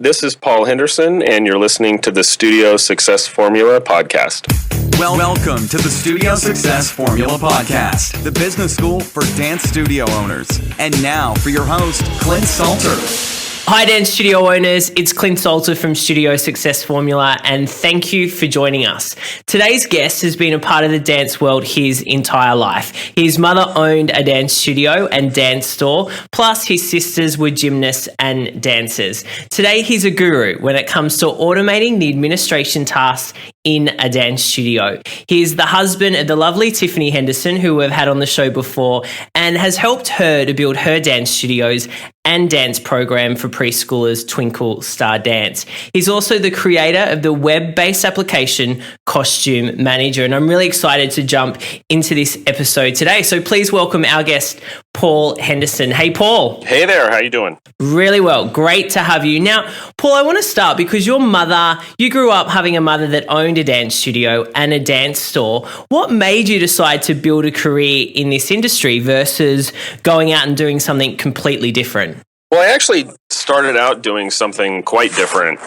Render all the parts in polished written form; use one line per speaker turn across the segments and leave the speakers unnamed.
This is Paul Henderson, and you're listening to the Studio Success Formula podcast.
Welcome to the Studio Success Formula podcast, the business school for dance studio owners. And now for your host, Clint Salter.
Hi dance studio owners, it's Clint Salter from Studio Success Formula, and thank you for joining us. Today's guest has been a part of the dance world his entire life. His mother owned a dance studio and dance store, plus his sisters were gymnasts and dancers. Today he's a guru when it comes to automating the administration tasks in a dance studio. He is the husband of the lovely Tiffany Henderson, who we've had on the show before, and has helped her to build her dance studios and dance program for preschoolers, Twinkle Star Dance. He's also the creator of the web-based application Costume Manager, and I'm really excited to jump into this episode today. So please welcome our guest, Paul Henderson. Hey, Paul.
Hey there, how you doing?
Really well. Great to have you. Now, Paul, I want to start because your mother, you grew up having a mother that owned a dance studio and a dance store. What made you decide to build a career in this industry versus going out and doing something completely different?
Well, I actually started out doing something quite different.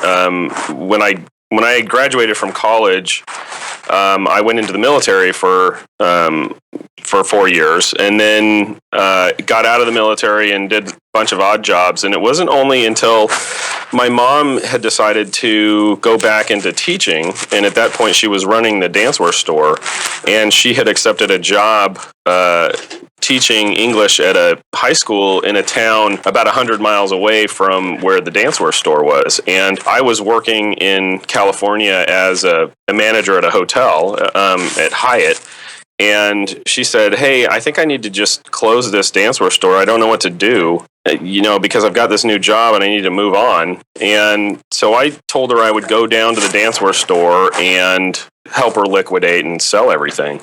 When I graduated from college, I went into the military for 4 years, and then got out of the military and did a bunch of odd jobs. And it wasn't only until my mom had decided to go back into teaching, and at that point she was running the dancewear store, and she had accepted a job teaching English at a high school in a town about 100 miles away from where the dancewear store was. And I was working in California as a manager at a hotel at Hyatt. And she said, "Hey, I think I need to just close this dancewear store. I don't know what to do, because I've got this new job and I need to move on." And so I told her I would go down to the dancewear store and help her liquidate and sell everything.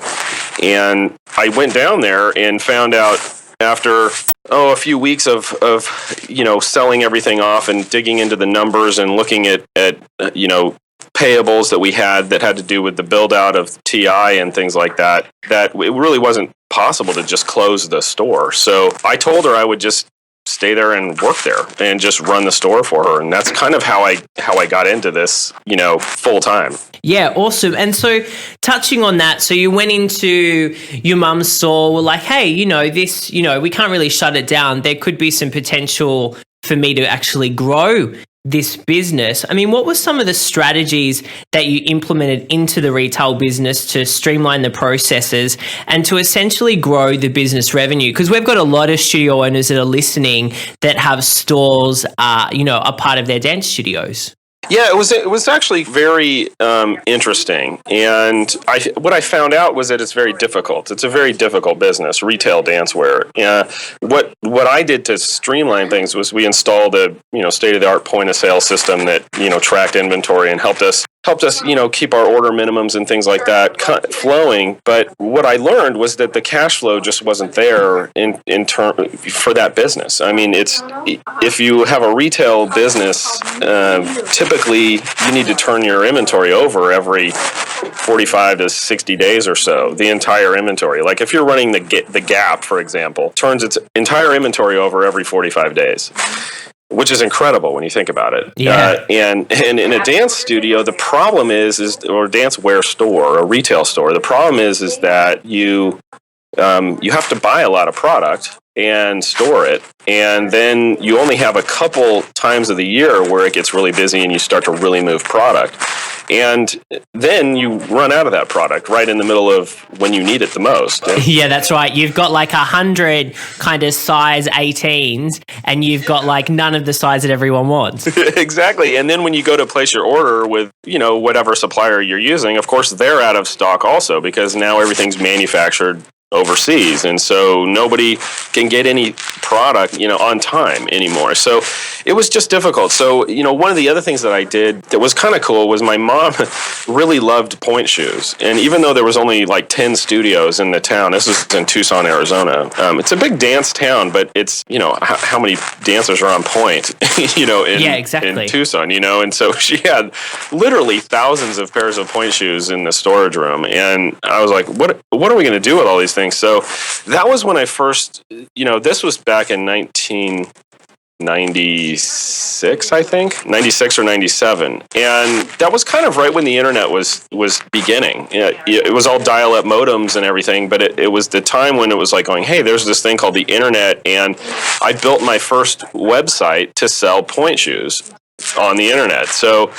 And I went down there and found out after a few weeks of selling everything off and digging into the numbers and looking at payables that we had that had to do with the build out of TI and things like that it really wasn't possible to just close the store. So I told her I would just stay there and work there and just run the store for her. And that's kind of how I got into this, full time.
Yeah, awesome. And so touching on that, so you went into your mum's store, were like, hey, this, we can't really shut it down. There could be some potential for me to actually grow this business. I mean, what were some of the strategies that you implemented into the retail business to streamline the processes and to essentially grow the business revenue? Because we've got a lot of studio owners that are listening that have stores, a part of their dance studios.
Yeah, it was actually very interesting, and what I found out was that it's very difficult. It's a very difficult business, retail dancewear. What I did to streamline things was we installed a state-of-the-art point-of-sale system that tracked inventory and helped us keep our order minimums and things like that flowing. But what I learned was that the cash flow just wasn't there in term for that business. I mean, if you have a retail business, typically you need to turn your inventory over every 45 to 60 days or so, the entire inventory. Like if you're running the Gap, for example, turns its entire inventory over every 45 days. Which is incredible when you think about it.
Yeah.
And in a dance studio, the problem is or dancewear store, a retail store, the problem is that you have to buy a lot of product and store it, and then you only have a couple times of the year where it gets really busy and you start to really move product. And then you run out of that product right in the middle of when you need it the most.
Yeah, that's right. You've got like 100 kind of size 18s and you've got like none of the size that everyone wants.
Exactly. And then when you go to place your order with, whatever supplier you're using, of course, they're out of stock also because now everything's manufactured overseas, and so nobody can get any product on time anymore. So it was just difficult. So one of the other things that I did that was kind of cool was my mom really loved point shoes, and even though there was only like 10 studios in the town, this was in Tucson, Arizona. It's a big dance town, but it's how many dancers are on point in Tucson, and so she had literally thousands of pairs of point shoes in the storage room, and I was like, what are we going to do with all these things? So that was when I first, this was back in 19 96, I think, 96 or 97. And that was kind of right when the internet was beginning. It was all dial-up modems and everything, but it was the time when it was like going, hey, there's this thing called the internet, and I built my first website to sell point shoes on the internet. So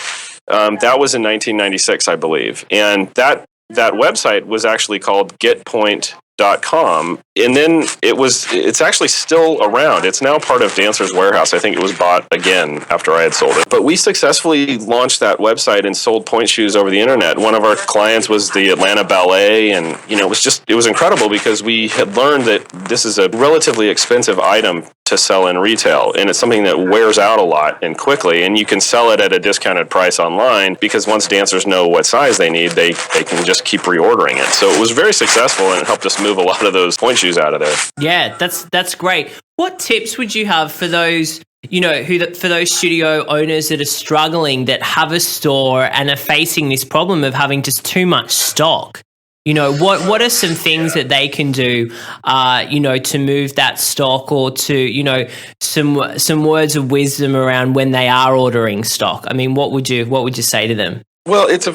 that was in 1996, I believe. And that website was actually called getpoint.com, and then it's actually still around. It's now part of Dancer's Warehouse. I think it was bought again after I had sold it. But we successfully launched that website and sold point shoes over the internet. One of our clients was the Atlanta Ballet, and it was incredible because we had learned that this is a relatively expensive item to sell in retail, and it's something that wears out a lot and quickly, and you can sell it at a discounted price online because once dancers know what size they need, they can just keep reordering it. So it was very successful, and it helped us move a lot of those point shoes out of there.
Yeah, that's great. What tips would you have for those, for those studio owners that are struggling, that have a store and are facing this problem of having just too much stock? What are some things that they can do, to move that stock, or to, some words of wisdom around when they are ordering stock? I mean, what would you say to them?
Well, it's a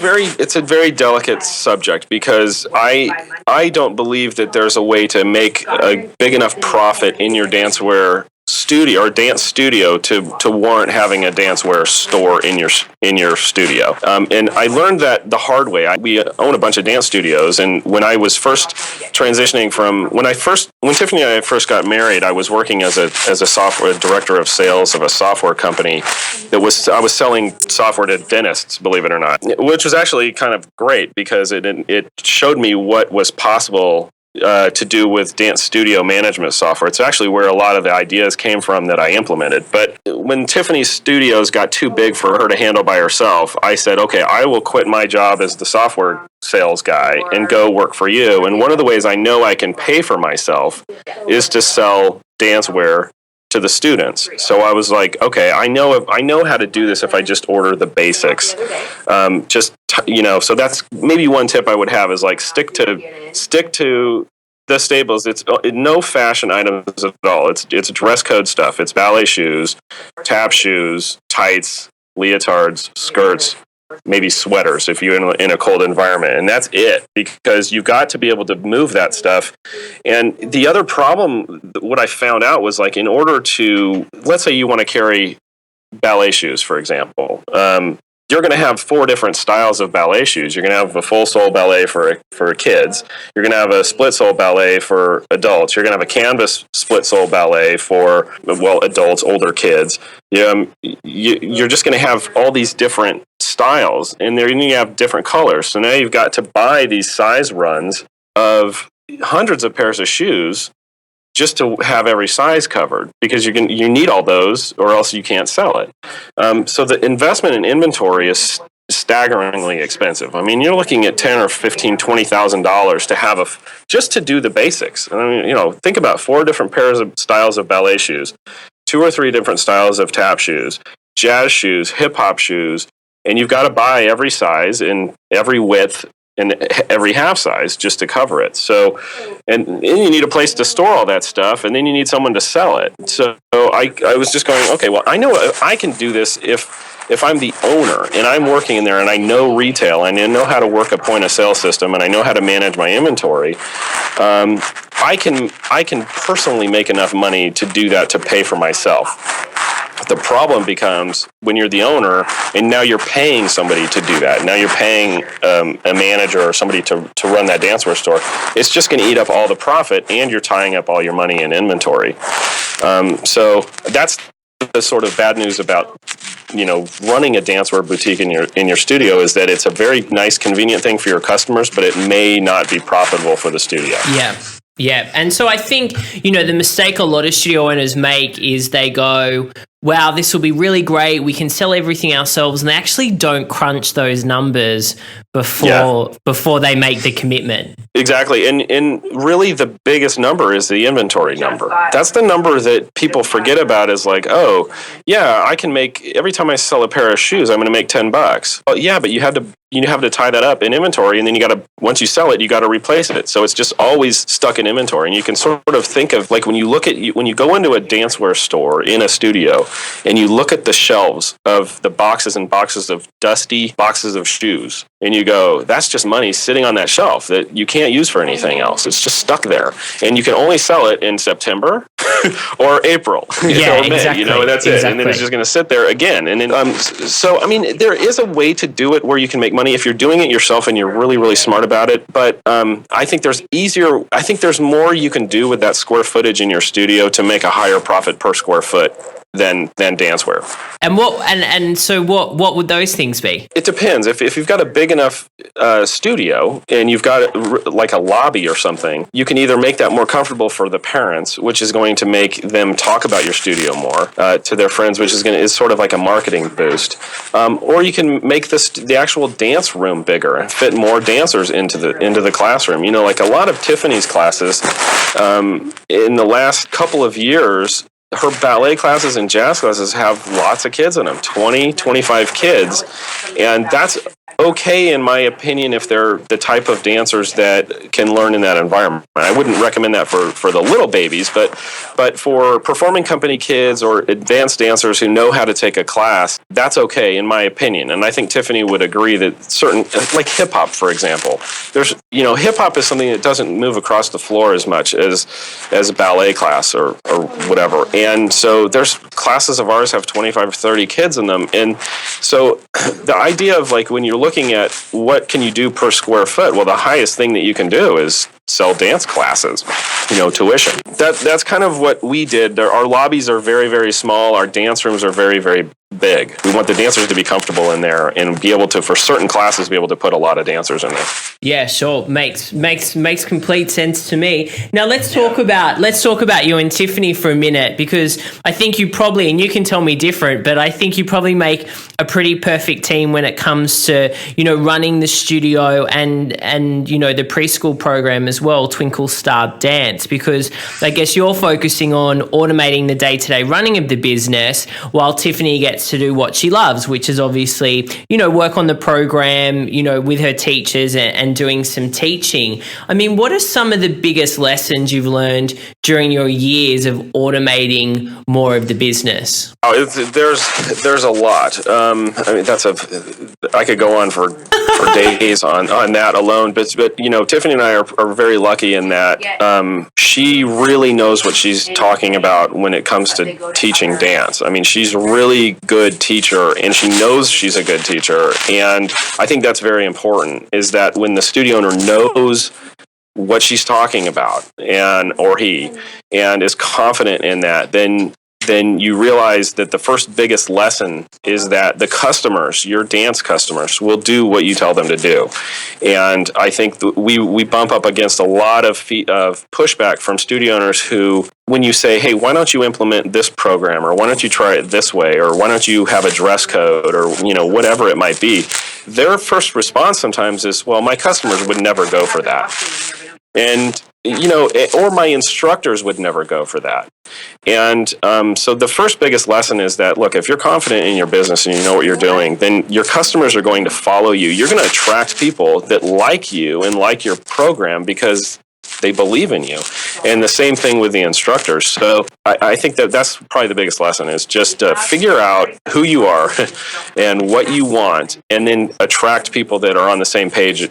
very delicate subject because I don't believe that there's a way to make a big enough profit in your dancewear studio or dance studio to warrant having a dancewear store in your studio. And I learned that the hard way. We own a bunch of dance studios, and when I was first transitioning when Tiffany and I first got married, I was working as a software director of sales of a software company I was selling software to dentists, believe it or not, which was actually kind of great because it showed me what was possible to do with dance studio management software. It's actually where a lot of the ideas came from that I implemented. But when Tiffany's studios got too big for her to handle by herself, I said, okay, I will quit my job as the software sales guy and go work for you. And one of the ways I know I can pay for myself is to sell dancewear to the students. So I was like, okay, I know how to do this if I just order the basics. So that's maybe one tip I would have is like stick to the staples. It's no fashion items at all. It's dress code stuff. It's ballet shoes, tap shoes, tights, leotards, skirts, maybe sweaters if you're in a cold environment, and that's it, because you've got to be able to move that stuff. And the other problem, what I found out was, like, in order to, let's say you want to carry ballet shoes, for example, you're going to have 4 different styles of ballet shoes. You're going to have a full sole ballet for kids. You're going to have a split sole ballet for adults. You're going to have a canvas split sole ballet for, adults, older kids. You're just going to have all these different styles, and then you have different colors. So now you've got to buy these size runs of hundreds of pairs of shoes just to have every size covered, because you need all those, or else you can't sell it. So the investment in inventory is staggeringly expensive. I mean, you're looking at $10,000 or $15,000, $20,000 to have just to do the basics. I mean, think about 4 different pairs of styles of ballet shoes, 2 or 3 different styles of tap shoes, jazz shoes, hip hop shoes, and you've got to buy every size and every width and every half size just to cover it. So, and then you need a place to store all that stuff, and then you need someone to sell it. So I was just going, okay, well, I know I can do this if I'm the owner and I'm working in there and I know retail and I know how to work a point of sale system and I know how to manage my inventory. I can personally make enough money to do that, to pay for myself. The problem becomes when you're the owner and now you're paying somebody to do that. Now you're paying a manager or somebody to run that dancewear store. It's just going to eat up all the profit, and you're tying up all your money in inventory. So that's the sort of bad news about running a dancewear boutique in your studio, is that it's a very nice, convenient thing for your customers, but it may not be profitable for the studio.
Yeah. And so I think, the mistake a lot of studio owners make is they go, wow, this will be really great, we can sell everything ourselves, and they actually don't crunch those numbers before they make the commitment.
Exactly. And really the biggest number is the inventory number. That's the number that people forget about, is like, oh, yeah, I can make, every time I sell a pair of shoes, I'm going to make $10. Well, yeah, but you have to tie that up in inventory, and then once you sell it, you got to replace it. So it's just always stuck in inventory. And you can sort of think of, like, when you go into a dancewear store in a studio, and you look at the shelves of the boxes and boxes of dusty boxes of shoes, and you go, that's just money sitting on that shelf that you can't use for anything else. It's just stuck there. And you can only sell it in September or April or May,
exactly.
That's it. And then it's just going to sit there again. And then, so, I mean, there is a way to do it where you can make money if you're doing it yourself and you're really, really smart about it. But I think there's more you can do with that square footage in your studio to make a higher profit per square foot than dancewear.
And so what would those things be?
It depends. If you've got a big enough studio and you've got like a lobby or something, you can either make that more comfortable for the parents, which is going to make them talk about your studio more to their friends, which is sort of like a marketing boost. Or you can make the actual dance room bigger and fit more dancers into the classroom. You know, like a lot of Tiffany's classes in the last couple of years, her ballet classes and jazz classes have lots of kids in them, 20, 25 kids. And that's okay, in my opinion, if they're the type of dancers that can learn in that environment. I wouldn't recommend that for the little babies, but for performing company kids or advanced dancers who know how to take a class, that's okay, in my opinion. And I think Tiffany would agree that certain, like hip hop, for example, hip hop is something that doesn't move across the floor as much as a ballet class or whatever. And so there's classes of ours have 25 or 30 kids in them. And so the idea of like when you're looking at what can you do per square foot, well, the highest thing that you can do is sell dance classes, tuition. That's kind of what we did. Our lobbies are very, very small. Our dance rooms are very, very big. We want the dancers to be comfortable in there and be able to, for certain classes, be able to put a lot of dancers in there.
Yeah, sure. Makes complete sense to me. Now let's talk about you and Tiffany for a minute, because I think you probably, and you can tell me different, but I think you probably make a pretty perfect team when it comes to, running the studio and the preschool program as well, Twinkle Star Dance, because I guess you're focusing on automating the day-to-day running of the business while Tiffany gets to do what she loves, which is obviously, work on the program, with her teachers and doing some teaching. I mean, what are some of the biggest lessons you've learned during your years of automating more of the business?
Oh, there's a lot. I could go on for days on that alone, but Tiffany and I are very lucky in that she really knows what she's talking about when it comes to teaching dance. I mean, she's a really good teacher, and she knows she's a good teacher, and I think that's very important, is that when the studio owner knows what she's talking about and is confident in that, then you realize that the first biggest lesson is that the customers, your dance customers, will do what you tell them to do. And I think we bump up against a lot of pushback from studio owners who, when you say, hey, why don't you implement this program, or why don't you try it this way, or why don't you have a dress code, or whatever it might be, their first response sometimes is, well, my customers would never go for that. And or my instructors would never go for that. And so the first biggest lesson is that, look, if you're confident in your business and you know what you're doing, then your customers are going to follow you. You're going to attract people that like you and like your program because they believe in you. And the same thing with the instructors. So I think that's probably the biggest lesson, is just figure out who you are and what you want, and then attract people that are on the same page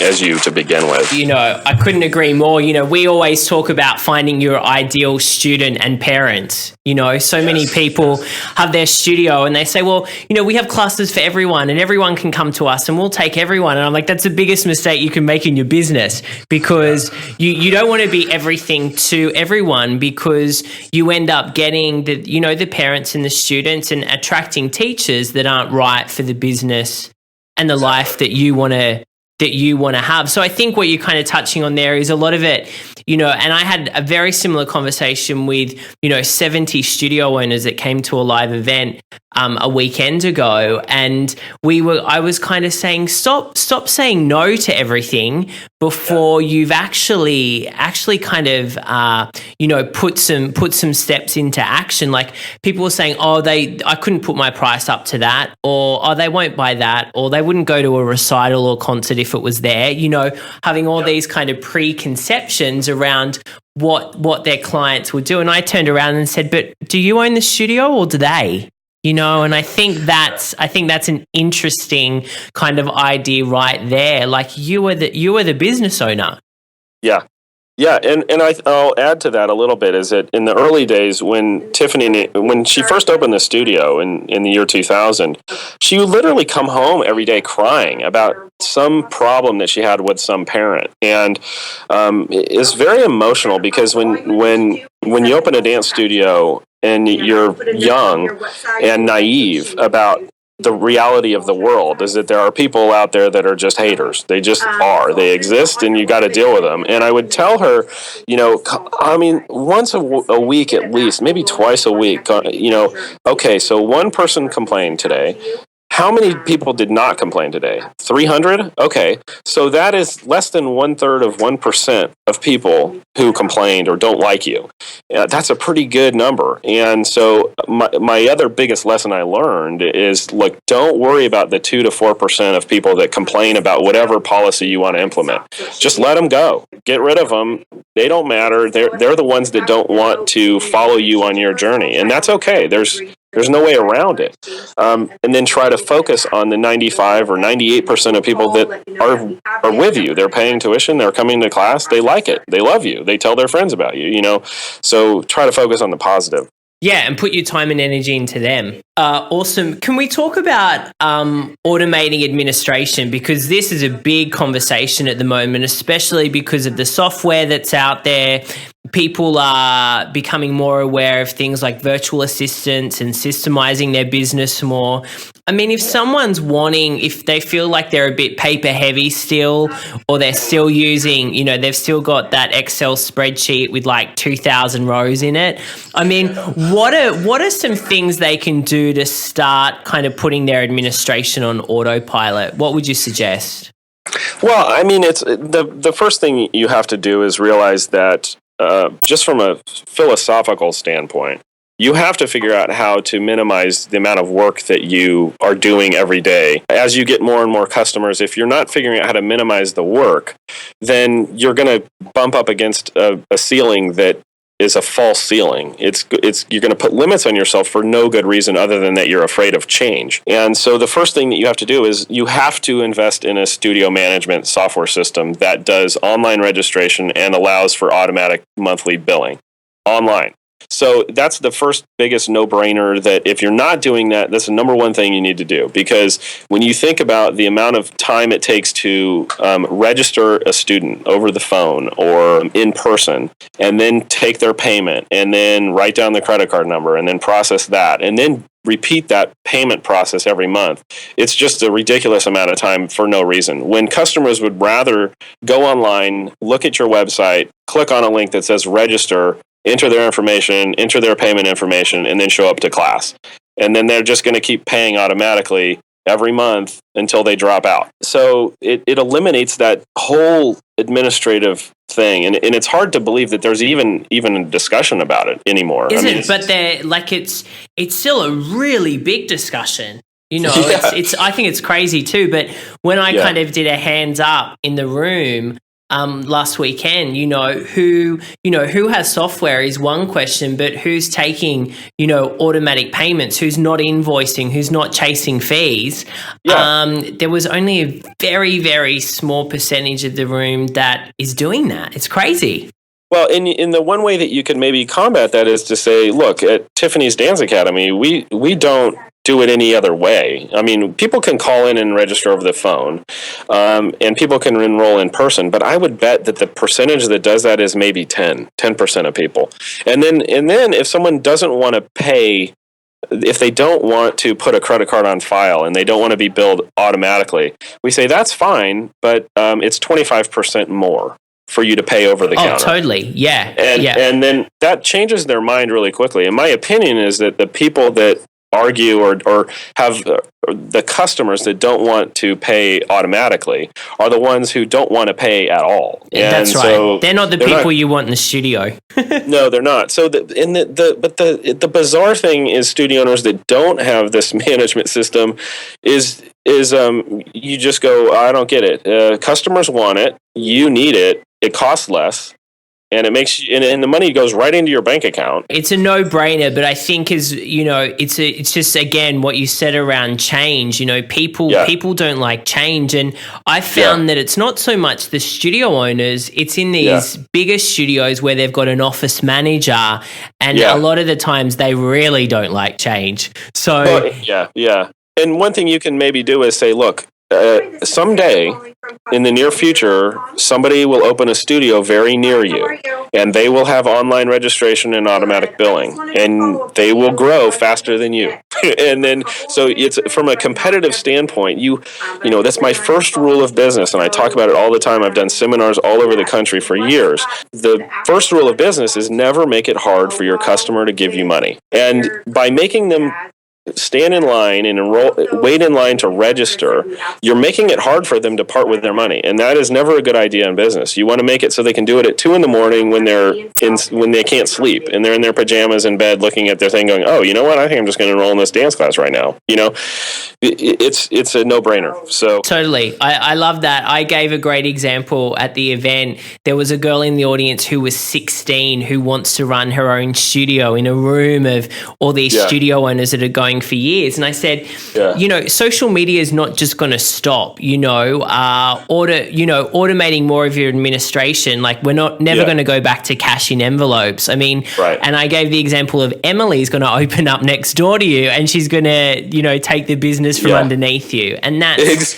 as you to begin with.
I couldn't agree more. We always talk about finding your ideal student and parent. So many people have their studio and they say, well, we have classes for everyone and everyone can come to us and we'll take everyone. And I'm like, that's the biggest mistake you can make in your business, because you don't want to be everything to everyone, because you end up getting the parents and the students and attracting teachers that aren't right for the business and the life that you want to have. So I think what you're kind of touching on there is a lot of it, and I had a very similar conversation with, 70 studio owners that came to a live event a weekend ago. And I was kind of saying, stop saying no to everything before you've actually kind of, put some steps into action. Like people were saying, I couldn't put my price up to that, or they won't buy that, or they wouldn't go to a recital or concert if it was there, having all these kind of preconceptions around what their clients will do. And I turned around and said, but do you own the studio or do they? And I think that's an interesting kind of idea right there. Like you are the business owner.
Yeah. Yeah, and I'll add to that a little bit, is that in the early days when when she first opened the studio in the year 2000, she would literally come home every day crying about some problem that she had with some parent. And it's very emotional because when you open a dance studio and you're young and naive about the reality of the world, is that there are people out there that are just haters. They just are. They exist, and you got to deal with them. And I would tell her, once a week at least, maybe twice a week, okay, so one person complained today. How many people did not complain today? 300? Okay. So that is less than 1/3 of 1% of people who complained or don't like you. That's a pretty good number. And so my other biggest lesson I learned is, look, don't worry about the 2 to 4% of people that complain about whatever policy you want to implement. Just let them go. Get rid of them. They don't matter. They're the ones that don't want to follow you on your journey. And that's okay. There's no way around it. And then try to focus on the 95 or 98% of people that are with you. They're paying tuition. They're coming to class. They like it. They love you. They tell their friends about you, So try to focus on the positive.
Yeah, and put your time and energy into them. Awesome. Can we talk about automating administration? Because this is a big conversation at the moment, especially because of the software that's out there. People are becoming more aware of things like virtual assistants and systemizing their business more. I mean, if they feel like they're a bit paper heavy still, or they're still using, they've still got that Excel spreadsheet with like 2,000 rows in it. I mean, what are some things they can do to start kind of putting their administration on autopilot? What would you suggest?
Well, I mean, it's the first thing you have to do is realize that just from a philosophical standpoint, you have to figure out how to minimize the amount of work that you are doing every day. As you get more and more customers, if you're not figuring out how to minimize the work, then you're going to bump up against a ceiling that is a false ceiling. You're going to put limits on yourself for no good reason other than that you're afraid of change. And so the first thing that you have to do is you have to invest in a studio management software system that does online registration and allows for automatic monthly billing online. So that's the first biggest no-brainer, that if you're not doing that, that's the number one thing you need to do. Because when you think about the amount of time it takes to register a student over the phone or in person, and then take their payment, and then write down the credit card number, and then process that, and then repeat that payment process every month, it's just a ridiculous amount of time for no reason. When customers would rather go online, look at your website, click on a link that says register, enter their information, enter their payment information, and then show up to class. And then they're just going to keep paying automatically every month until they drop out. So it eliminates that whole administrative thing. And it's hard to believe that there's even a discussion about it anymore.
But it's still a really big discussion.
Yeah.
I think it's crazy too. But when I kind of did a hands up in the room last weekend, who has software is one question, but who's taking, automatic payments, who's not invoicing, who's not chasing fees. There was only a very, very small percentage of the room that is doing that. It's crazy.
Well, in the one way that you can maybe combat that is to say, look, at Tiffany's Dance Academy, we don't do it any other way. I mean, people can call in and register over the phone, and people can enroll in person, but I would bet that the percentage that does that is maybe 10% of people. And then if someone doesn't want to pay, if they don't want to put a credit card on file and they don't want to be billed automatically, we say that's fine, but it's 25% more for you to pay over the counter.
Oh, totally. Yeah.
And then that changes their mind really quickly. And my opinion is that the people that argue or have the customers that don't want to pay automatically are the ones who don't want to pay at all.
That's right. So they're not the people you want in the studio.
No, they're not. So the bizarre thing is, studio owners that don't have this management system is you just go, I don't get it. Customers want it. You need it. It costs less. And it makes you, and the money goes right into your bank account.
It's a no-brainer, but I think it's just again what you said around change. People don't like change, and I found that it's not so much the studio owners; it's in these bigger studios where they've got an office manager, and a lot of the times they really don't like change. So
And one thing you can maybe do is say, look, someday in the near future, somebody will open a studio very near you, and they will have online registration and automatic billing, and they will grow faster than you. And then, so it's from a competitive standpoint, that's my first rule of business, and I talk about it all the time. I've done seminars all over the country for years. The first rule of business is never make it hard for your customer to give you money. And by making them stand in line and wait in line to register, you're making it hard for them to part with their money, and that is never a good idea in business. You want to make it so they can do it at 2 a.m. when they can't sleep and they're in their pajamas in bed looking at their thing, going, "Oh, you know what? I think I'm just going to enroll in this dance class right now." It's a no-brainer. So
totally, I love that. I gave a great example at the event. There was a girl in the audience who was 16 who wants to run her own studio in a room of all these studio owners that are going for years. And I said, social media is not just going to stop, automating more of your administration. Like we're never going to go back to cash in envelopes. I mean, and I gave the example of Emily's going to open up next door to you and she's going to, take the business from underneath you. And that's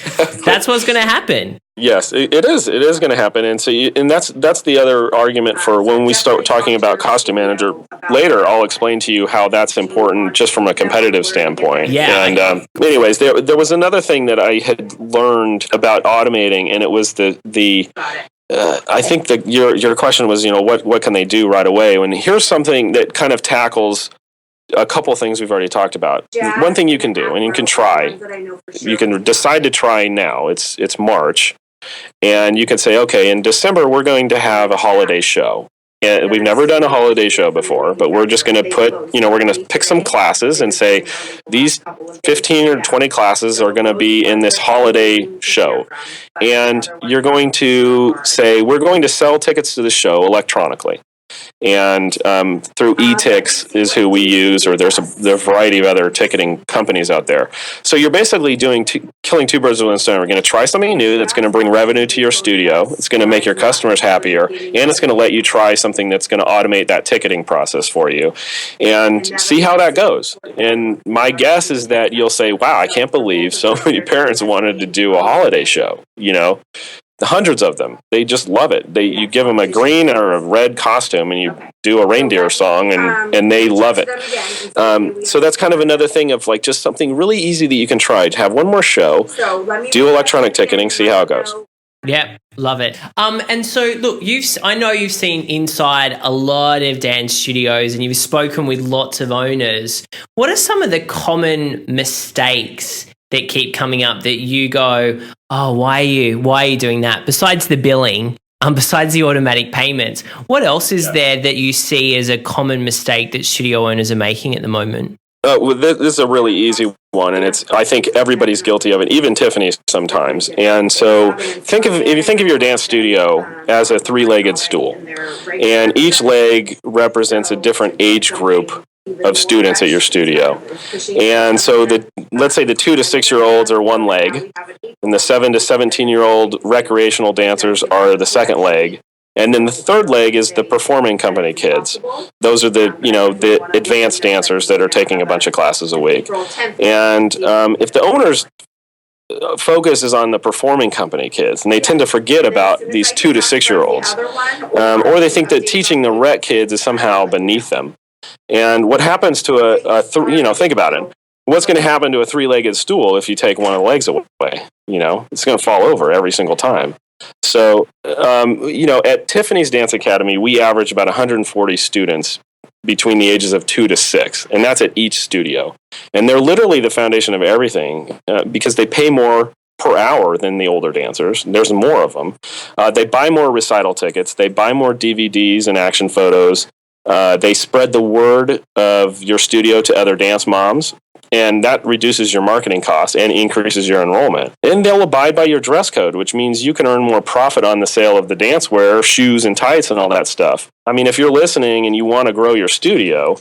what's going to happen.
Yes, it is. It is going to happen, and so that's the other argument for when we start talking about costume manager later. I'll explain to you how that's important, just from a competitive standpoint.
Yeah.
And anyways, there was another thing that I had learned about automating, and it was I think that your question was, what can they do right away? And here's something that kind of tackles a couple things we've already talked about. One thing you can do, and you can try, you can decide to try now. It's March. And you can say, okay, in December, we're going to have a holiday show. And we've never done a holiday show before, but we're just going to we're going to pick some classes and say these 15 or 20 classes are going to be in this holiday show. And you're going to say, we're going to sell tickets to the show electronically. And through eTix is who we use, or there's a variety of other ticketing companies out there. So you're basically killing two birds with one stone. We're going to try something new that's going to bring revenue to your studio. It's going to make your customers happier, and it's going to let you try something that's going to automate that ticketing process for you, and see how that goes. And my guess is that you'll say, "Wow, I can't believe so many parents wanted to do a holiday show." Hundreds of them. They just love it. You give them a green or a red costume and you do a reindeer song and they love it. So that's kind of another thing of like just something really easy that you can try. To have one more show, do electronic ticketing, see how it goes.
Yeah, love it. And so look, I know you've seen inside a lot of dance studios and you've spoken with lots of owners. What are some of the common mistakes that keep coming up that you go, oh, why are you doing that? Besides the billing, besides the automatic payments, what else is there that you see as a common mistake that studio owners are making at the moment?
This is a really easy one, and I think everybody's guilty of it, even Tiffany sometimes. And so if you think of your dance studio as a three-legged stool, and each leg represents a different age group of students at your studio. And so let's say the 2 to 6 year olds are one leg, and the 7 to 17-year-old recreational dancers are the second leg. And then the third leg is the performing company kids. Those are the advanced dancers that are taking a bunch of classes a week. And if the owner's focus is on the performing company kids, and they tend to forget about these 2 to 6 year olds, or they think that teaching the rec kids is somehow beneath them. And what happens to think about it. What's going to happen to a three-legged stool if you take one of the legs away? It's going to fall over every single time. So, at Tiffany's Dance Academy, we average about 140 students between the ages of 2 to 6, and that's at each studio. And they're literally the foundation of everything because they pay more per hour than the older dancers. There's more of them. They buy more recital tickets. They buy more DVDs and action photos. They spread the word of your studio to other dance moms. And that reduces your marketing costs and increases your enrollment. And they'll abide by your dress code, which means you can earn more profit on the sale of the dance wear, shoes and tights and all that stuff. I mean, if you're listening and you want to grow your studio,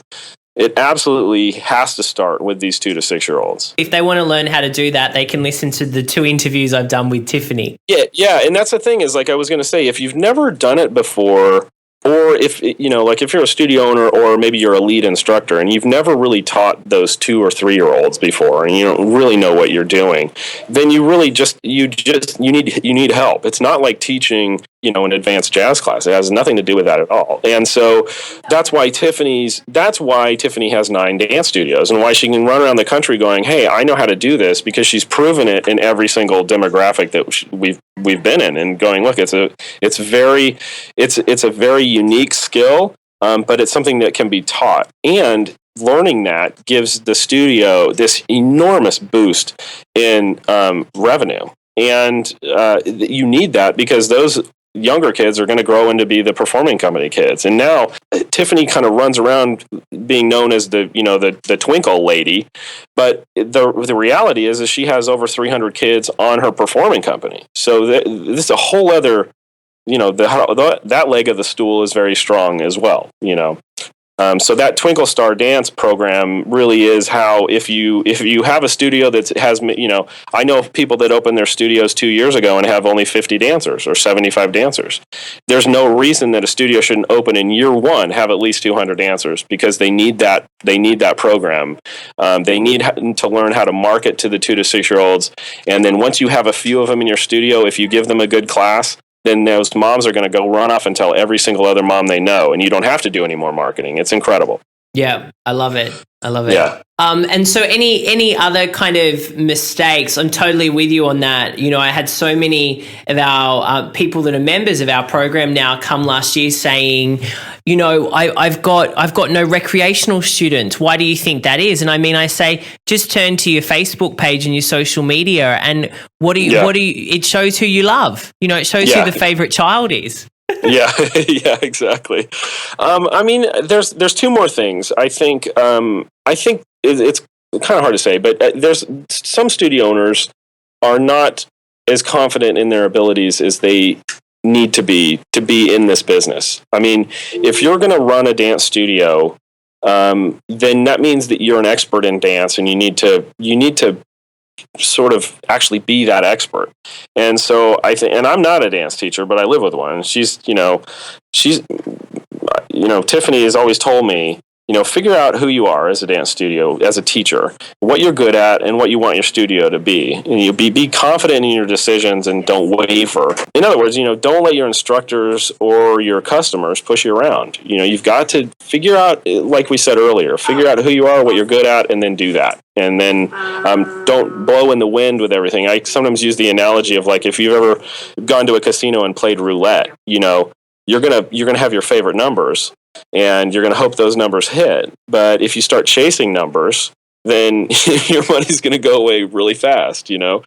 it absolutely has to start with these 2 to 6 year olds.
If they want to learn how to do that, they can listen to the 2 interviews I've done with Tiffany.
Yeah. And that's the thing is, like I was going to say, if you've never done it before, or if, like if you're a studio owner or maybe you're a lead instructor and you've never really taught those 2 or 3 year olds before and you don't really know what you're doing, then you really you need help. It's not like teaching, an advanced jazz class. It has nothing to do with that at all. And so that's why Tiffany has 9 dance studios and why she can run around the country going, hey, I know how to do this, because she's proven it in every single demographic that we've been in, and going, look, it's a very unique skill, but it's something that can be taught. And learning that gives the studio this enormous boost in revenue. And you need that, because those younger kids are going to grow into be the performing company kids. And now Tiffany kind of runs around being known as the Twinkle lady, but the reality is she has over 300 kids on her performing company. So this is a whole other, that leg of the stool is very strong as well, So that Twinkle Star Dance program really is how, if you have a studio that has, I know people that opened their studios 2 years ago and have only 50 dancers or 75 dancers. There's no reason that a studio shouldn't open in year 1 have at least 200 dancers, because they need that program. They need to learn how to market to the 2 to 6 year olds, and then once you have a few of them in your studio, if you give them a good class, then those moms are going to go run off and tell every single other mom they know, and you don't have to do any more marketing. It's incredible.
Yeah, I love it.
Yeah.
And so any other kind of mistakes? I'm totally with you on that. I had so many of our people that are members of our program now come last year saying, I've got no recreational students. Why do you think that is? And I say, just turn to your Facebook page and your social media, and it shows who you love. It shows who the favorite child is.
Yeah, exactly. There's 2 more things. I think it's kind of hard to say, but there's some studio owners are not as confident in their abilities as they need to be in this business. I mean, if you're going to run a dance studio, then that means that you're an expert in dance, and you need to sort of actually be that expert. And so I think, and I'm not a dance teacher, but I live with one. She's Tiffany has always told me, figure out who you are as a dance studio, as a teacher, what you're good at, and what you want your studio to be. And you be confident in your decisions and don't waver. In other words, don't let your instructors or your customers push you around. You've got to figure out, like we said earlier, figure out who you are, what you're good at, and then do that. And then don't blow in the wind with everything. I sometimes use the analogy of, like, if you've ever gone to a casino and played roulette, you're gonna have your favorite numbers, and you're going to hope those numbers hit. But if you start chasing numbers, then your money's going to go away really fast, And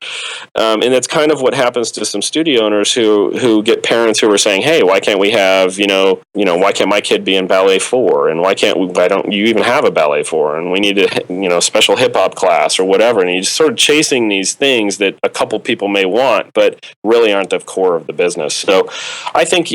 that's kind of what happens to some studio owners who get parents who are saying, hey, why can't we have, why can't my kid be in ballet 4? And why don't you even have a ballet 4? And we need a, special hip hop class or whatever. And you're just sort of chasing these things that a couple people may want, but really aren't the core of the business. So I think,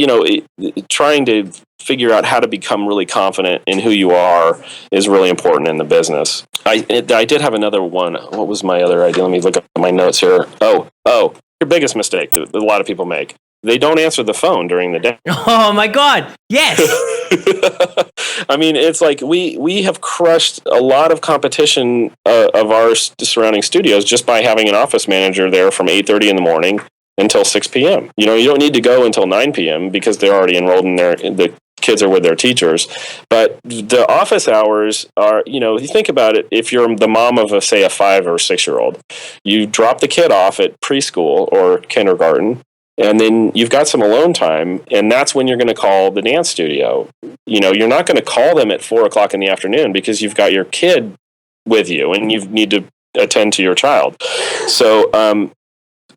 trying to figure out how to become really confident in who you are is really important in the business. I did have another one. What was my other idea? Let me look up my notes here. Oh, your biggest mistake that a lot of people make. They don't answer the phone during the day.
Oh my God. Yes.
I mean, it's like we have crushed a lot of competition of our surrounding studios just by having an office manager there from 8:30 in the morning until 6 p.m. You don't need to go until 9 p.m. because they're already enrolled in the kids are with their teachers. But the office hours are, you think about it, if you're the mom of, say, a 5 or 6 year old, you drop the kid off at preschool or kindergarten, and then you've got some alone time, and that's when you're going to call the dance studio. You're not going to call them at 4 o'clock in the afternoon because you've got your kid with you and you need to attend to your child. So,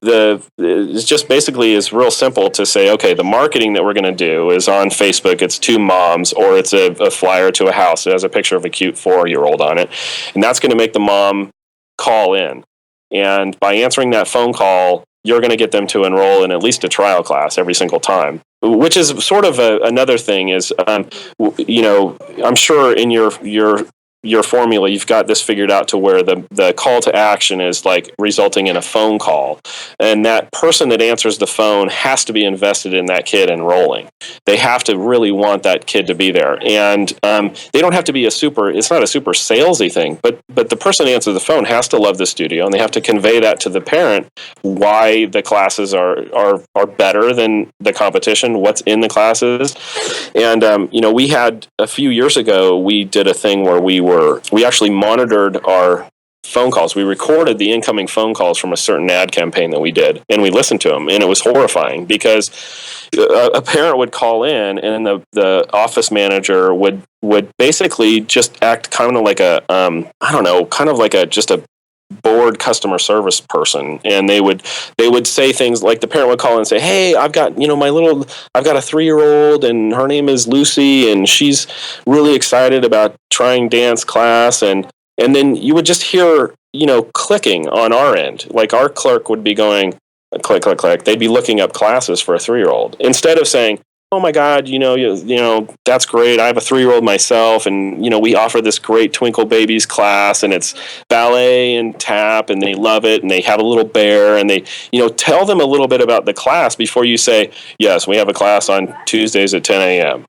it's just basically is real simple to say, okay, the marketing that we're going to do is on Facebook. It's to moms, or it's a flyer to a house. It has a picture of a cute 4-year-old on it, and that's going to make the mom call in. And by answering that phone call, you're going to get them to enroll in at least a trial class every single time, which is sort of another thing is, I'm sure in your formula, you've got this figured out to where the call to action is like resulting in a phone call. And that person that answers the phone has to be invested in that kid enrolling. They have to really want that kid to be there. And they don't have to be it's not a super salesy thing, but the person that answers the phone has to love the studio, and they have to convey that to the parent, why the classes are better than the competition, what's in the classes. And, we had a few years ago, we did a thing where we actually monitored our phone calls. We recorded the incoming phone calls from a certain ad campaign that we did, and we listened to them, and it was horrifying because a parent would call in, and the office manager would basically just act kind of like just a bored customer service person, and they would say things like, the parent would call and say, hey, I've got a 3-year-old, and her name is Lucy, and she's really excited about trying dance class, and then you would just hear clicking on our end, like our clerk would be going click click click. They'd be looking up classes for a 3-year-old instead of saying, oh my God, that's great. I have a 3-year-old myself, and we offer this great Twinkle Babies class, and it's ballet and tap, and they love it, and they have a little bear, and they tell them a little bit about the class before you say, yes, we have a class on Tuesdays at 10 a.m.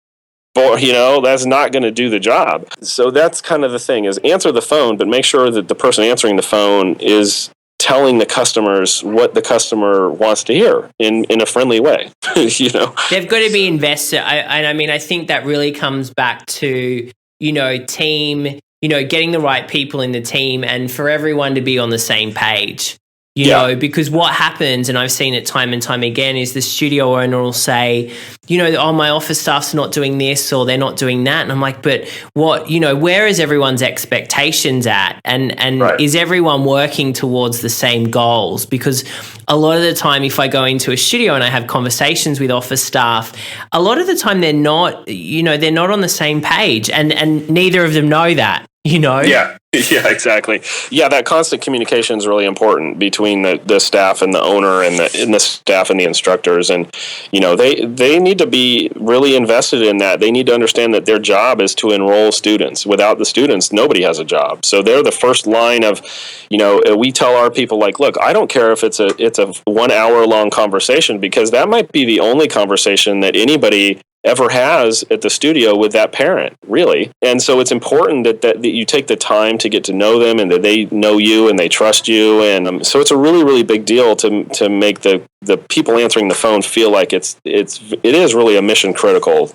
That's not going to do the job. So that's kind of the thing, is answer the phone, but make sure that the person answering the phone is telling the customers what the customer wants to hear in a friendly way. They've
got to be invested. I think that really comes back to, team, getting the right people in the team, and for everyone to be on the same page. Because what happens, and I've seen it time and time again, is the studio owner will say, my office staff's not doing this or they're not doing that. And I'm like, but what, where is everyone's expectations at? And right. Is everyone working towards the same goals? Because a lot of the time, if I go into a studio and I have conversations with office staff, a lot of the time they're not, they're not on the same page, and neither of them know that.
Yeah, exactly. Yeah, that constant communication is really important between the staff and the owner, and the staff and the instructors. And they need to be really invested in that. They need to understand that their job is to enroll students. Without the students, nobody has a job. So they're the first line of, we tell our people, like, look, I don't care if it's a 1 hour long conversation, because that might be the only conversation that anybody ever has at the studio with that parent, really. And so it's important that you take the time to get to know them, and that they know you and they trust you. And so it's a really, really big deal to make the people answering the phone feel like it is really a mission critical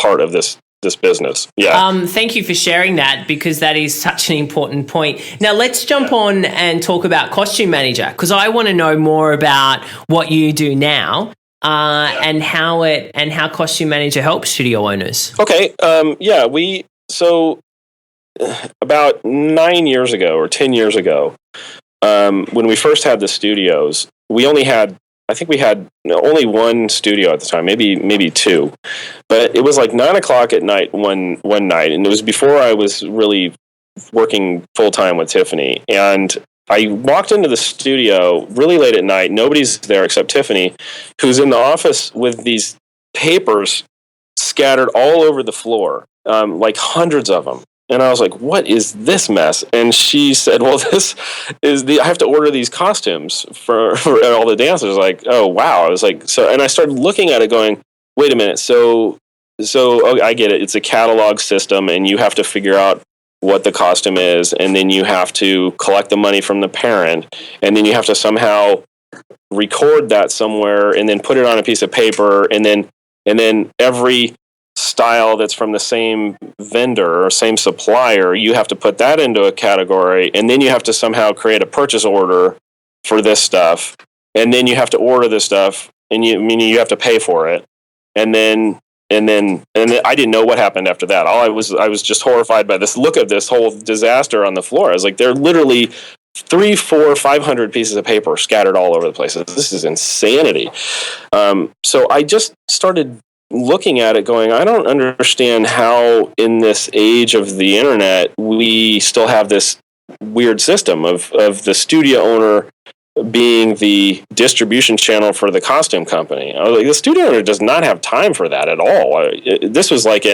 part of this business. Yeah.
Thank you for sharing that, because that is such an important point. Now let's jump on and talk about Costume Manager, because I want to know more about what you do now. And how Costume Manager helps studio owners. Okay.
So about 9 years ago or 10 years ago, when we first had the studios, we had only one studio at the time, maybe two, but it was like 9 o'clock at night one night, and it was before I was really working full time with Tiffany. And I walked into the studio really late at night. Nobody's there except Tiffany, who's in the office with these papers scattered all over the floor, like hundreds of them. And I was like, what is this mess? And she said, well, this is I have to order these costumes for all the dancers. Like, oh, wow. I was like, and I started looking at it going, wait a minute. So I get it. It's a catalog system, and you have to figure out what the costume is, and then you have to collect the money from the parent, and then you have to somehow record that somewhere, and then put it on a piece of paper, and then every style that's from the same vendor or same supplier, you have to put that into a category, and then you have to somehow create a purchase order for this stuff, and then you have to order this stuff, and you have to pay for it, and then I didn't know what happened after that. I was just horrified by this look of this whole disaster on the floor. I was like, they're literally 3, 4, 500 pieces of paper scattered all over the place. This is insanity. So I just started looking at it going, I don't understand how in this age of the internet, we still have this weird system of the studio owner being the distribution channel for the costume company. I was like, the studio owner does not have time for that at all. This was like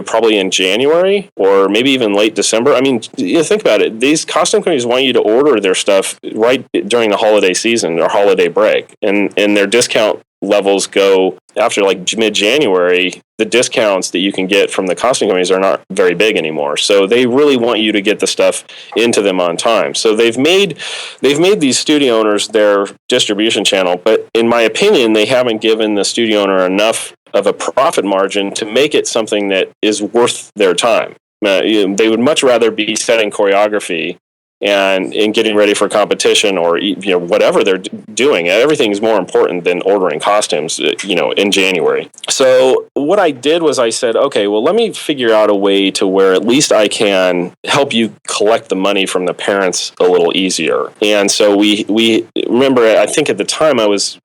probably in January or maybe even late December. I mean, think about it. These costume companies want you to order their stuff right during the holiday season or holiday break, and their discount levels go after like mid-January. The discounts that you can get from the costume companies are not very big anymore. So they really want you to get the stuff into them on time. So they've made these studio owners their distribution channel, but in my opinion, they haven't given the studio owner enough of a profit margin to make it something that is worth their time. They would much rather be setting choreography and getting ready for competition or whatever they're doing. Everything's more important than ordering costumes in January. So what I did was I said, okay, well, let me figure out a way to where at least I can help you collect the money from the parents a little easier. And so we remember, I think at the time I was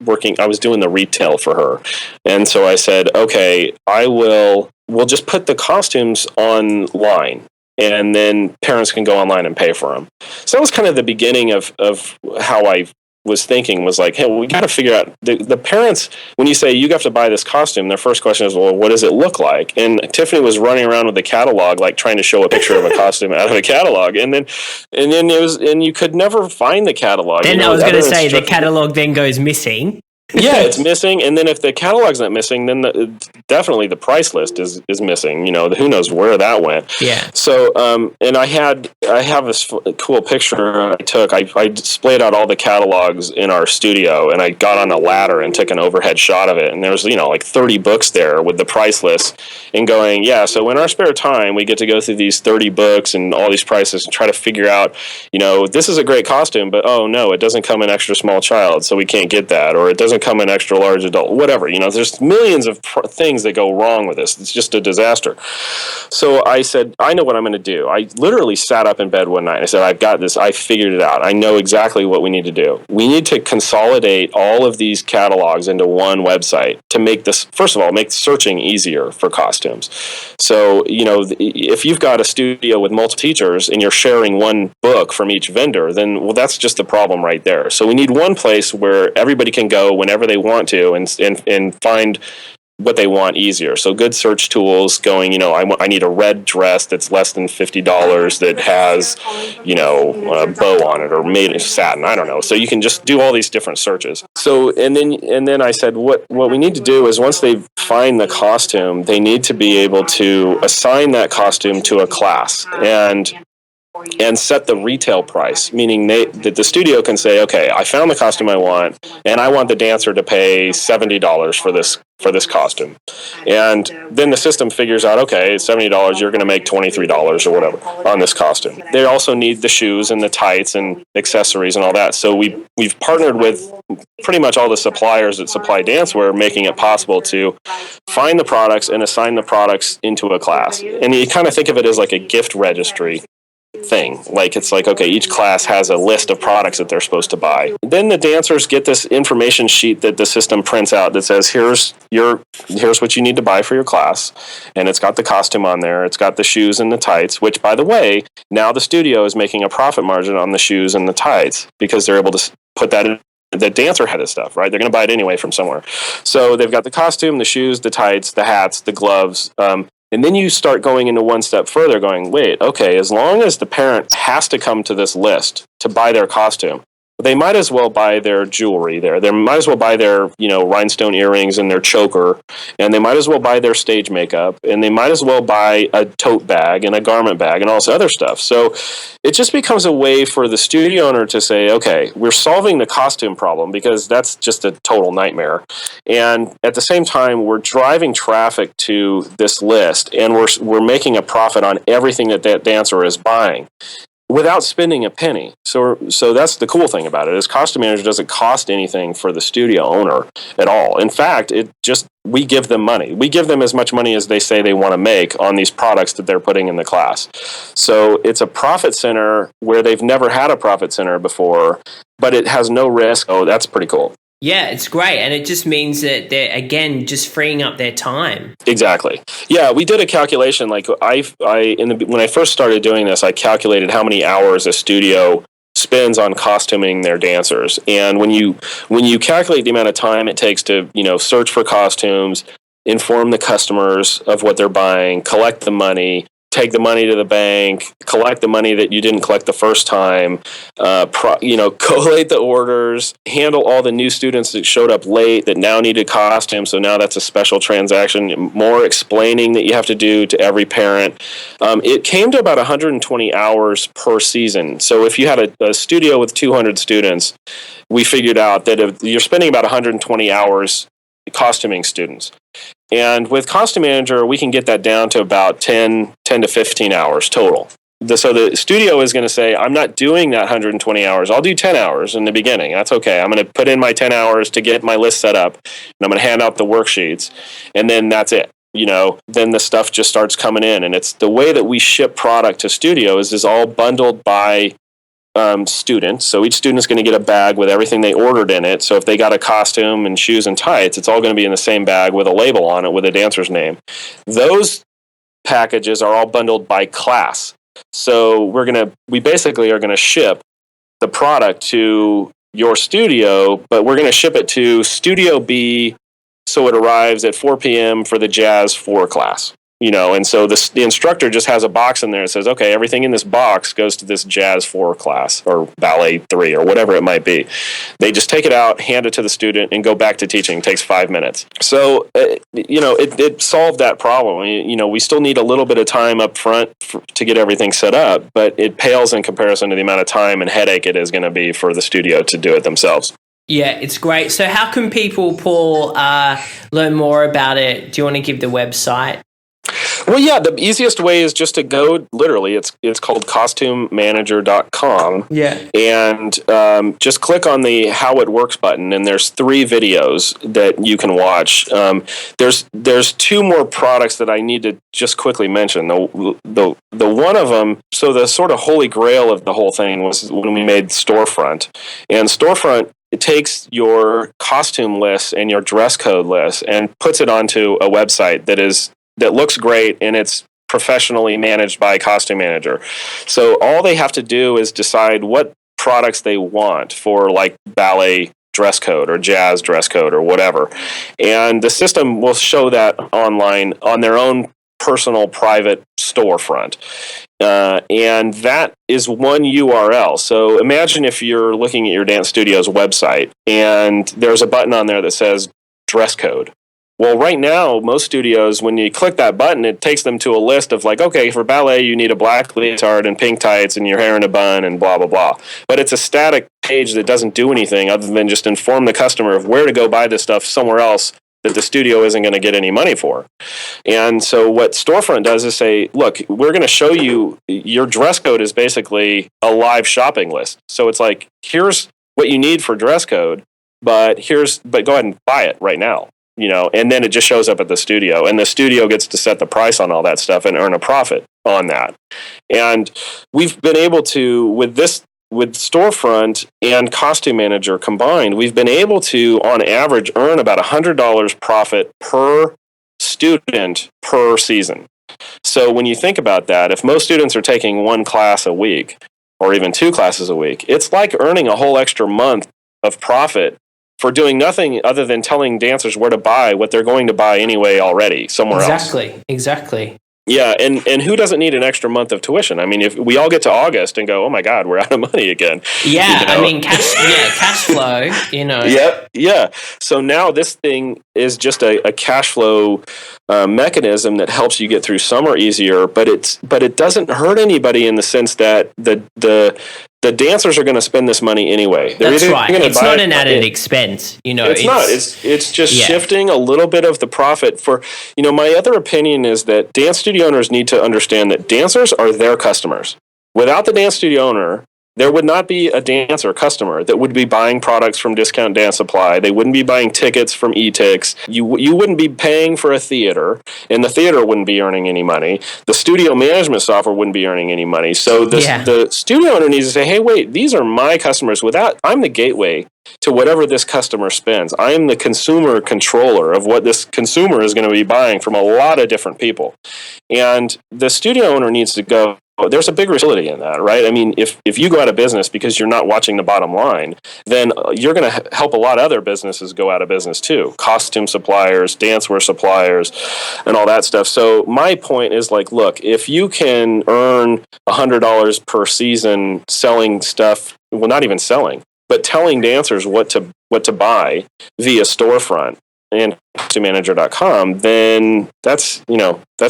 doing the retail for her. And so I said, okay, we'll just put the costumes online, and then parents can go online and pay for them. So that was kind of the beginning of how I was thinking, was like, hey, well, we got to figure out, the parents, when you say you have to buy this costume, their first question is, well, what does it look like? And Tiffany was running around with a catalog, like trying to show a picture of a costume out of a catalog. And then you could never find the catalog.
Then I was going to say the catalog then goes missing.
Yeah, it's missing, and then if the catalog's not missing, then definitely the price list is missing. Who knows where that went.
Yeah.
So, and I have this cool picture I took. I splayed out all the catalogs in our studio, and I got on a ladder and took an overhead shot of it. And there was like 30 books there with the price list, and going, yeah. So in our spare time, we get to go through these 30 books and all these prices and try to figure out, this is a great costume, but oh no, it doesn't come in extra small child, so we can't get that, or it doesn't come in extra large adult, whatever. There's millions of things that go wrong with this. It's just a disaster. So I said, I know what I'm going to do. I literally sat up in bed one night. I said, I've got this. I figured it out. I know exactly what we need to do. We need to consolidate all of these catalogs into one website to make this, first of all, make searching easier for costumes. So, if you've got a studio with multiple teachers and you're sharing one book from each vendor, then, well, that's just the problem right there. So we need one place where everybody can go whenever they want to and find what they want easier. So good search tools going, I need a red dress that's less than $50 that has, a bow on it or made of satin. I don't know. So you can just do all these different searches. So, and then I said, what we need to do is once they find the costume, they need to be able to assign that costume to a class and set the retail price, meaning that the studio can say, okay, I found the costume I want, and I want the dancer to pay $70 for this costume. And then the system figures out, okay, it's $70, you're going to make $23 or whatever on this costume. They also need the shoes and the tights and accessories and all that. So we've partnered with pretty much all the suppliers that supply dancewear, making it possible to find the products and assign the products into a class. And you kind of think of it as like a gift registry thing. Like, it's like, okay, each class has a list of products that they're supposed to buy. Then the dancers get this information sheet that the system prints out that says, here's what you need to buy for your class. And it's got the costume on there. It's got the shoes and the tights, which, by the way, now the studio is making a profit margin on the shoes and the tights because they're able to put that in. The dancer headed stuff, right? They're going to buy it anyway from somewhere. So they've got the costume, the shoes, the tights, the hats, the gloves, and then you start going into one step further going, wait, okay, as long as the parent has to come to this list to buy their costume, they might as well buy their jewelry there. They might as well buy their, rhinestone earrings and their choker, and they might as well buy their stage makeup, and they might as well buy a tote bag and a garment bag and all this other stuff. So it just becomes a way for the studio owner to say, okay, we're solving the costume problem because that's just a total nightmare. And at the same time, we're driving traffic to this list, and we're making a profit on everything that dancer is buying. without spending a penny. So that's the cool thing about it, is Costume Manager doesn't cost anything for the studio owner at all. In fact, we give them money. We give them as much money as they say they want to make on these products that they're putting in the class. So it's a profit center where they've never had a profit center before, but it has no risk. Oh, that's pretty cool.
Yeah, it's great. And it just means that they're, again, just freeing up their time.
Exactly. Yeah, we did a calculation. Like when I first started doing this, I calculated how many hours a studio spends on costuming their dancers. And when you calculate the amount of time it takes to, search for costumes, inform the customers of what they're buying, collect the money, take the money to the bank, collect the money that you didn't collect the first time, collate the orders, handle all the new students that showed up late that now needed costumes. So now that's a special transaction, more explaining that you have to do to every parent. It came to about 120 hours per season. So if you had a studio with 200 students, we figured out that if you're spending about 120 hours costuming students. And with Costume Manager, we can get that down to about 10 to 15 hours total. So the studio is going to say, I'm not doing that 120 hours. I'll do 10 hours in the beginning. That's okay. I'm going to put in my 10 hours to get my list set up, and I'm going to hand out the worksheets, and then that's it. Then the stuff just starts coming in. And it's the way that we ship product to studios is all bundled by students. So each student is going to get a bag with everything they ordered in it. So if they got a costume and shoes and tights, it's all going to be in the same bag with a label on it with a dancer's name. Those packages are all bundled by class. So we basically are going to ship the product to your studio, but we're going to ship it to Studio B so it arrives at 4 p.m. for the Jazz 4 class. And so the instructor just has a box in there that says, okay, everything in this box goes to this Jazz 4 class or Ballet 3 or whatever it might be. They just take it out, hand it to the student, and go back to teaching. It takes 5 minutes. So, it solved that problem. We still need a little bit of time up front to get everything set up, but it pales in comparison to the amount of time and headache it is going to be for the studio to do it themselves.
Yeah, it's great. So how can people, Paul, learn more about it? Do you want to give the website?
Well, yeah, the easiest way is just to go, literally, it's called costumemanager.com.
Yeah.
And just click on the How It Works button, and there's 3 videos that you can watch. There's 2 more products that I need to just quickly mention. The one of them, so the sort of holy grail of the whole thing was when we made Storefront. And Storefront, it takes your costume list and your dress code list and puts it onto a website that looks great, and it's professionally managed by Costume Manager. So all they have to do is decide what products they want for, like, ballet dress code or jazz dress code or whatever. And the system will show that online on their own personal private storefront. And that is one URL. So imagine if you're looking at your dance studio's website and there's a button on there that says dress code. Well, right now, most studios, when you click that button, it takes them to a list of, like, okay, for ballet, you need a black leotard and pink tights and your hair in a bun and blah, blah, blah. But it's a static page that doesn't do anything other than just inform the customer of where to go buy this stuff somewhere else that the studio isn't going to get any money for. And so what Storefront does is say, look, we're going to show you, your dress code is basically a live shopping list. So it's like, here's what you need for dress code, but go ahead and buy it right now. And then it just shows up at the studio, and the studio gets to set the price on all that stuff and earn a profit on that. And we've been able to, with Storefront and Costume Manager combined, we've been able to, on average, earn about $100 profit per student per season. So when you think about that, if most students are taking 1 class a week, or even 2 classes a week, it's like earning a whole extra month of profit for doing nothing other than telling dancers where to buy what they're going to buy anyway already somewhere else.
Exactly.
Yeah, and who doesn't need an extra month of tuition? I mean, if we all get to August and go, oh my God, we're out of money again.
Yeah, I mean, cash flow,
Yep, yeah. So now this thing is just a cash flow mechanism that helps you get through summer easier, but it doesn't hurt anybody in the sense that the dancers are going to spend this money anyway.
That's right. It's not an added expense.
It's not. It's just shifting a little bit of the profit for, my other opinion is that dance studio owners need to understand that dancers are their customers. Without the dance studio owner, there would not be a dancer customer that would be buying products from Discount Dance Supply. They wouldn't be buying tickets from eTix. You wouldn't be paying for a theater, and the theater wouldn't be earning any money. The studio management software wouldn't be earning any money. So the studio owner needs to say, hey, wait, these are my customers. I'm the gateway to whatever this customer spends. I am the consumer controller of what this consumer is going to be buying from a lot of different people. And the studio owner needs to go, there's a big responsibility in that, right? I mean, if you go out of business because you're not watching the bottom line, then you're going to help a lot of other businesses go out of business too. Costume suppliers, dancewear suppliers, and all that stuff. So my point is like, look, if you can earn $100 per season selling stuff, well, not even selling, but telling dancers what to buy via storefront and costummanager.com, then that's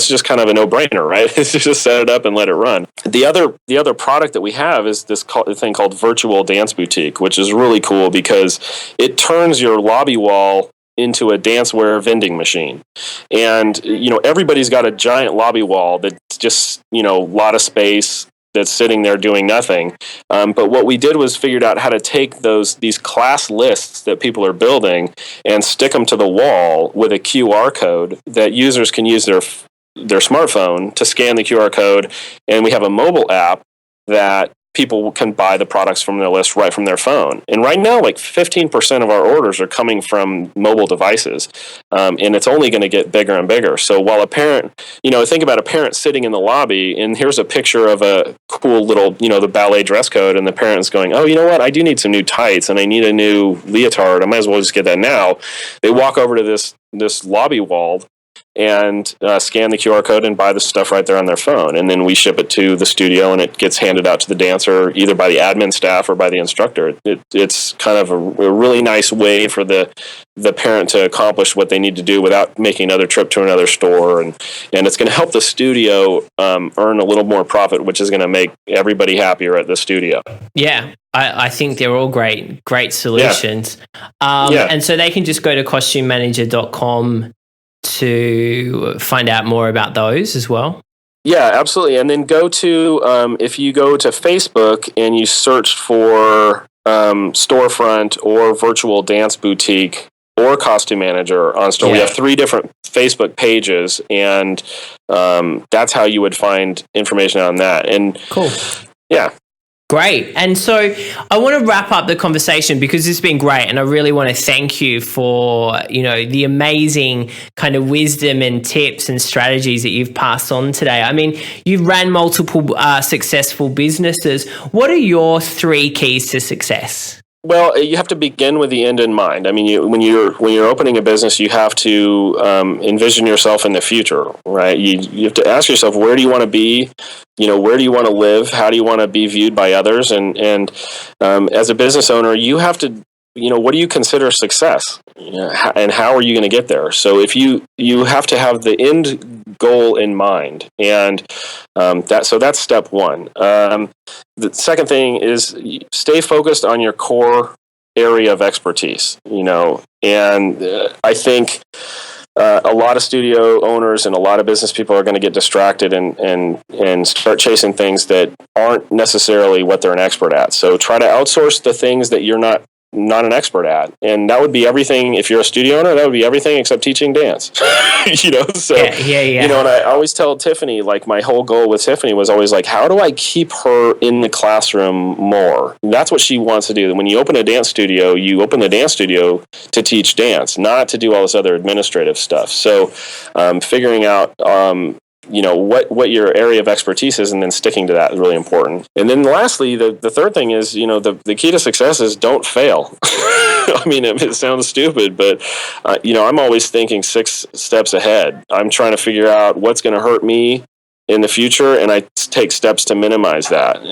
just kind of a no-brainer, right? It's just set it up and let it run. The other product that we have is this thing called Virtual Dance Boutique, which is really cool because it turns your lobby wall into a dancewear vending machine. And everybody's got a giant lobby wall that's just a lot of space that's sitting there doing nothing. But what we did was figured out how to take these class lists that people are building and stick them to the wall with a QR code that users can use their smartphone to scan the QR code. And we have a mobile app that people can buy the products from their list right from their phone. And right now, like 15% of our orders are coming from mobile devices. And it's only going to get bigger and bigger. So while a parent, think about a parent sitting in the lobby, and here's a picture of a cool little, the ballet dress code, and the parent's going, oh, you know what? I do need some new tights, and I need a new leotard. I might as well just get that now. They walk over to this lobby wall and scan the QR code and buy the stuff right there on their phone. And then we ship it to the studio, and it gets handed out to the dancer either by the admin staff or by the instructor. It's kind of a really nice way for the parent to accomplish what they need to do without making another trip to another store. And it's going to help the studio earn a little more profit, which is going to make everybody happier at the studio.
Yeah. I think they're all great solutions. Yeah. And so they can just go to costummanager.com to find out more about those as well?
Yeah, absolutely. And then go to, if you go to Facebook and you search for storefront or virtual dance boutique or costume manager on store, we have 3 different Facebook pages, and that's how you would find information on that. And
cool.
Yeah.
Great. And so I want to wrap up the conversation because it's been great. And I really want to thank you for, the amazing kind of wisdom and tips and strategies that you've passed on today. I mean, you've ran multiple successful businesses. What are your 3 keys to success?
Well, you have to begin with the end in mind. I mean, when you're opening a business, you have to envision yourself in the future, right? You have to ask yourself, where do you want to be? Where do you want to live? How do you want to be viewed by others? And as a business owner, you have to, what do you consider success? And how are you going to get there? So if you have to have the end goal in mind, and that's step 1. The second thing is stay focused on your core area of expertise. And I think a lot of studio owners and a lot of business people are going to get distracted and start chasing things that aren't necessarily what they're an expert at. So try to outsource the things that you're not an expert at, and that would be everything. If you're a studio owner, that would be everything except teaching dance. So and I always tell Tiffany, like, my whole goal with Tiffany was always like, how do I keep her in the classroom more? And that's what she wants to do. When you open a dance studio, you open the dance studio to teach dance, not to do all this other administrative stuff. So figuring out what your area of expertise is, and then sticking to that is really important. And then lastly, the third thing is, the key to success is don't fail. I mean, it sounds stupid, but I'm always thinking 6 steps ahead. I'm trying to figure out what's going to hurt me in the future, and I take steps to minimize that.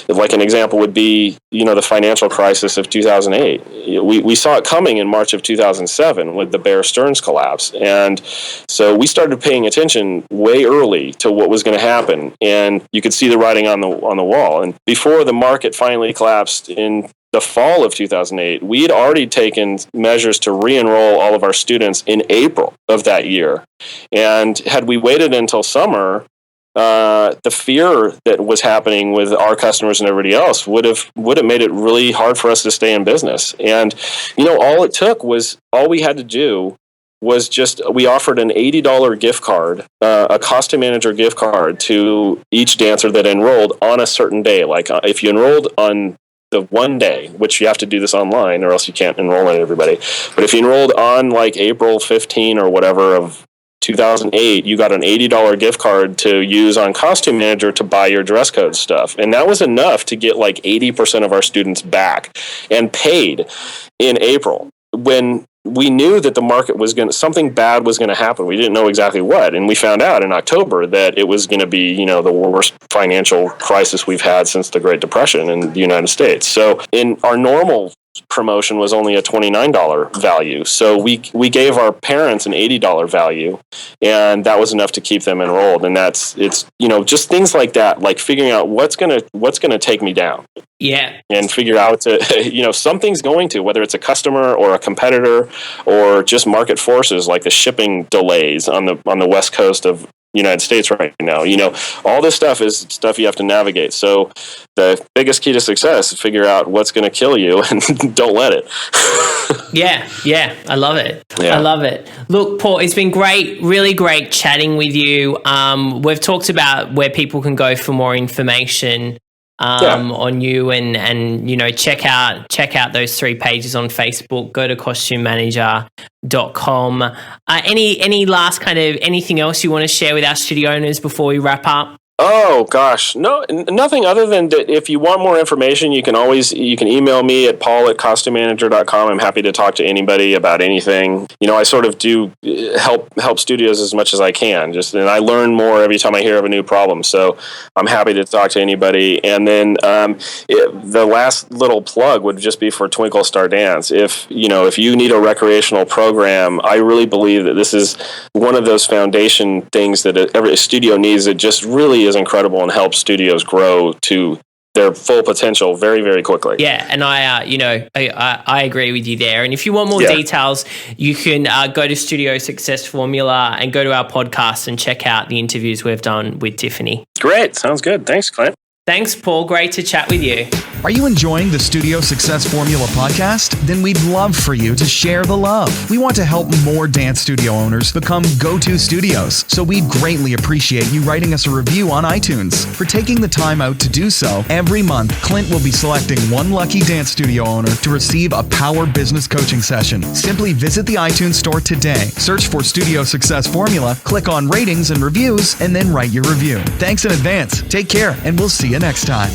Like an example would be, the financial crisis of 2008. We saw it coming in March of 2007 with the Bear Stearns collapse, and so we started paying attention way early to what was going to happen, and you could see the writing on the wall. And before the market finally collapsed in the fall of 2008, we had already taken measures to re-enroll all of our students in April of that year. And had we waited until summer, the fear that was happening with our customers and everybody else would have made it really hard for us to stay in business. And, all we had to do was we offered an $80 gift card, a costume manager gift card to each dancer that enrolled on a certain day. Like if you enrolled on the one day, which you have to do this online or else you can't enroll in everybody. But if you enrolled on like April 15 or whatever of 2008, you got an $80 gift card to use on Costume Manager to buy your dress code stuff. And that was enough to get like 80% of our students back and paid in April, when we knew that the market was something bad was going to happen. We didn't know exactly what. And we found out in October that it was going to be, the worst financial crisis we've had since the Great Depression in the United States. So in our normal promotion was only a $29 value. So we gave our parents an $80 value, and that was enough to keep them enrolled. And it's just things like that, like figuring out what's going to take me down.
Yeah.
And figure out something's going to, whether it's a customer or a competitor or just market forces like the shipping delays on the West Coast of United States right now. All this stuff is stuff you have to navigate. So the biggest key to success is figure out what's going to kill you and don't let it.
Yeah. I love it.
Yeah.
I love it. Look, Paul, it's been great, really great chatting with you. We've talked about where people can go for more information on you and check out those 3 pages on Facebook. Go to costumemanager.com. Any last kind of anything else you want to share with our studio owners before we wrap up?
Oh gosh, no, nothing other than that. If you want more information, you can email me at paul@costumemanager.com. I'm happy to talk to anybody about anything. I sort of do help studios as much as I can. And I learn more every time I hear of a new problem. So I'm happy to talk to anybody. And then the last little plug would just be for Twinkle Star Dance. If you need a recreational program, I really believe that this is one of those foundation things that every studio needs. It just really is incredible and helps studios grow to their full potential very, very quickly.
Yeah, and I agree with you there. And if you want more details, you can go to Studio Success Formula and go to our podcast and check out the interviews we've done with Tiffany.
Great, sounds good. Thanks, Clint.
Thanks, Paul. Great to chat with you.
Are you enjoying the Studio Success Formula podcast? Then we'd love for you to share the love. We want to help more dance studio owners become go-to studios, so we'd greatly appreciate you writing us a review on iTunes. For taking the time out to do so, every month, Clint will be selecting one lucky dance studio owner to receive a Power Business Coaching session. Simply visit the iTunes store today, search for Studio Success Formula, click on ratings and reviews, and then write your review. Thanks in advance. Take care, and we'll see you next time.